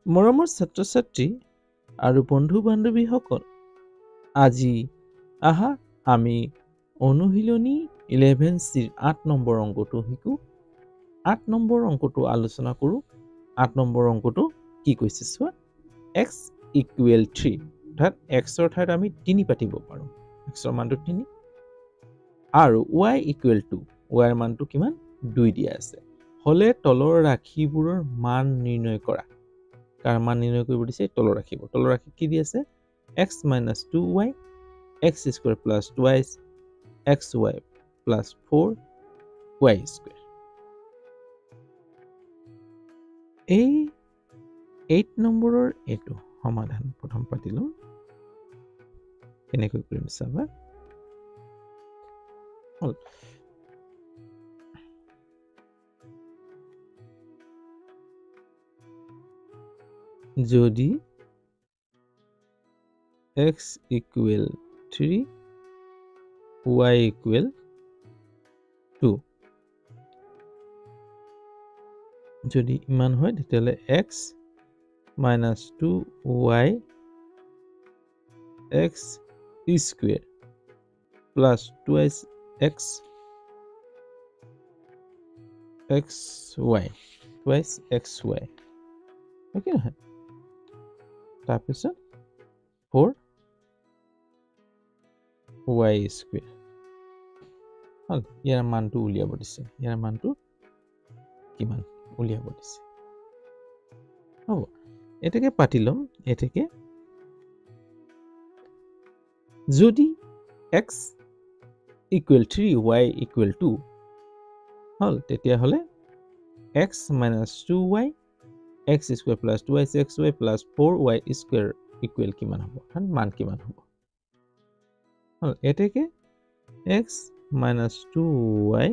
মৰমৰ ছাত্ৰ-ছাত্ৰী আৰু বন্ধু-বান্ধৱীসকল, আজি আহা আমি অনুশীলনী 11C 8 নম্বৰ অংকটো শিকো। 8 নম্বৰ অংকটো আলোচনা কৰোঁ। 8 নম্বৰ অংকটো কি কৈছে চোৱা, x equal 3, অৰ্থাৎ x ৰ ঠাইত আমি 3 পাতিব পাৰোঁ। x ৰ মানটো 3 আৰু y equal 2, y ৰ মানটো কিমান 2 দিয়া আছে। হলে তলৰ ৰাশিবোৰৰ মান নিৰ্ণয় কৰা। কাৰ মান নিৰ্ণয় কৰিব দিছে? তলৰ ৰাশিবোৰ। তলৰ ৰাশি কি দি আছে? x minus 2y, x square plus 2y, xy plus 4y square. এই 8 নম্বৰৰ এইটো সমাধান প্ৰথম পাতিলো। কেনেকৈ কৰিম চাবা। যদি x equal 3, y equal 2, যদি ইমান হয় তেতিয়াহ'লে x minus 2y x square plus 2x xy, twice xy, okay নহয়? তাৰপিছত 4y square, হল। ইয়াৰ মানটো উলিয়াব দিছে। ইয়াৰ মানটো কিমান উলিয়াব দিছে। হ'ব, এটাকে পাতি লম। এটাকে যদি x equal 3, y equal 2 হল, তেতিয়া হলে x minus 2y x square plus 2y xy plus 4y square equal কিমান হ'ব? মান কিমান হ'ব? হল, এটাকে x minus 2y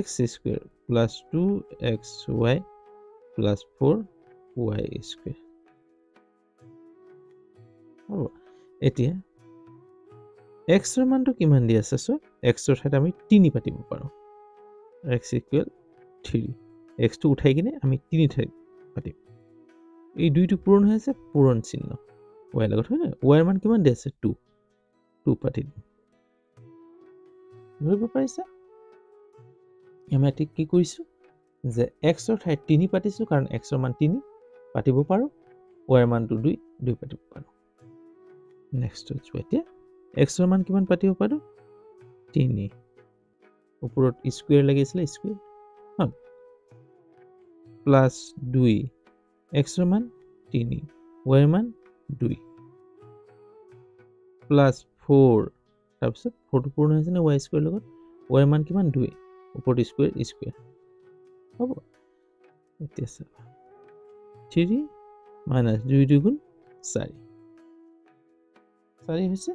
x square plus 2xy plus 4y square হ'ব। এতিয়া x ৰ মানটো কিমান দি আছে? সো x ৰ ঠাইত আমি 3 পাতিব পাৰোঁ। x equal 3, x টো উঠাই কিনে আমি 3 ঠাইত পাতিম। এই দুইটো পূৰণ হৈ আছে, পূৰণ চিহ্ন y লগত, হয় নহয়? y ৰ মান কিমান দি আছে? 2 পাতি দিম। ধৰিব পাৰিছা? আমি এতিয়া কি কৰিছো যে x ৰ ঠাইত 3 পাতিছো, কাৰণ x ৰ মান 3 পাতিব পাৰোঁ, y ৰ মানটো 2 পাতিব পাৰোঁ। নেক্সট হচ্ছে এতিয়া x ৰ মান কিমান পাতিব পাৰোঁ? 3। ওপৰত স্কুৱেৰ লাগিছিলে, স্কুৱেৰ হল, প্লাস 2 x ৰ মান 3, y ৰ মান 2 প্লাস 4, তাৰপিছত 4 পূৰণ হৈছে নে y স্কুৱেৰ লগত? y ৰ মান কিমান? 2, ওপৰত স্কুৱেৰ হ'ব। এতিয়া চাবা 3 minus 2 দুগুণ 4, 4 হৈছে।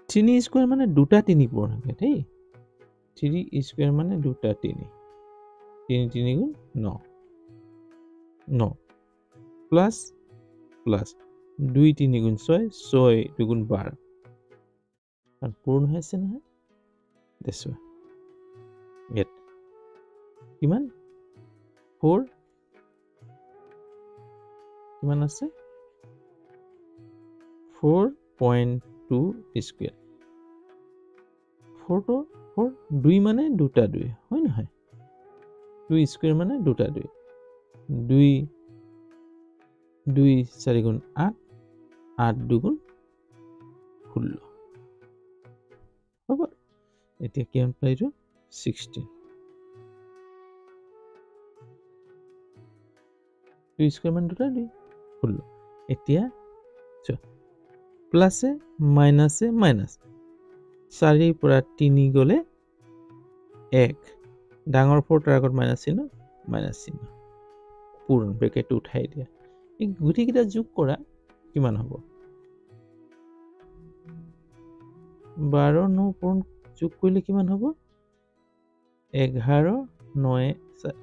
3 স্কুৱেৰ মানে 2টা 3 পূৰণ হবে দেই। 3 স্কুৱেৰ মানে 2টা 3, 3 3 গুণ 9, 9 প্লাস প্লাস 2 3 গুণ 6, 6 2 12, আর পূরণ হয়েছে না? দেখো ইয়াত কিমান 4 কিমান আছে? 4.2 স্কুৱেৰ। 4 to 4 2 মানে 2টা 2, হয় নহয়? 2 স্কুৱেৰ মানে 2টা 2, 2 2 4 গুণ 8, 8 2 গুণ 16 হ'ব। এতিয়া কিমান পাইছো? 16। 2 স্কুৱেৰ মানে 2টা 2, 16। এতিয়া প্লাসে মাইনাসে মাইনাস, 4 পৰা 3 গলে 1, ডাঙৰ 4 তাৰ আগত মাইনাস চিহ্ন, পূৰণ ব্ৰেকেট উঠাই দিয়া। এই গুটিকেইটা যোগ কৰা, কিমান হ'ব? 12 9 পূৰণ যোগ কৰিলে কিমান হ'ব? 11 9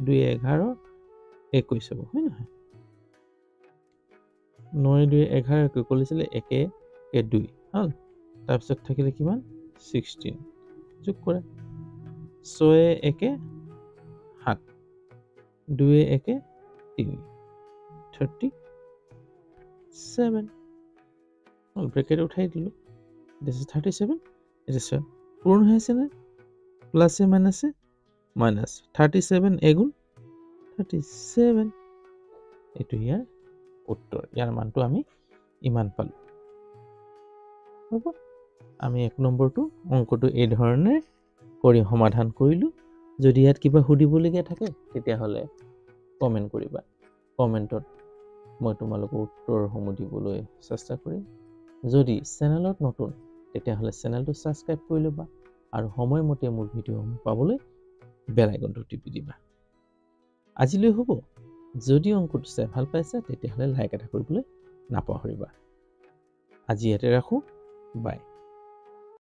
2 11 21 হ'ব, হয় নহয়? 9 2 11 কৈ কৰিছিলে 1 1 2 হল। তাৰপিছত থাকিলে কিমান? 16 যোগ কৰা, 6 1 7 2 একে 3 37 ব্ৰেকেট উঠাই দিলোঁ this is 37 it is পূৰণ হৈ আছে নে প্লাছে মাইনাছে মাইনাছ 37 এগুণ 37 এইটো ইয়াৰ উত্তৰ ইয়াৰ মানটো আমি ইমান পালোঁ হ'ব আমি 1 নম্বৰটো অংকটো এই ধৰণে কৰি সমাধান কৰিলোঁ যদি ইয়াত কিবা সুধিবলগীয়া থাকে তেতিয়াহ'লে কমেণ্ট কৰিবা কমেণ্টত মই তোমালোকৰ উত্তৰসমূহ দিবলৈ চেষ্টা কৰিম যদি চেনেলত নতুন তেতিয়াহ'লে চেনেলটো ছাবস্ক্ৰাইব কৰি ল'বা আৰু সময়মতে মোৰ ভিডিঅ'সমূহ পাবলৈ বেল আইকনটো টিপি দিবা আজিলৈ হ'ব যদি অংকটো চাই ভাল পাইছা তেতিয়াহ'লে লাইক এটা কৰিবলৈ নাপাহৰিবা আজি ইয়াতে ৰাখোঁ বাই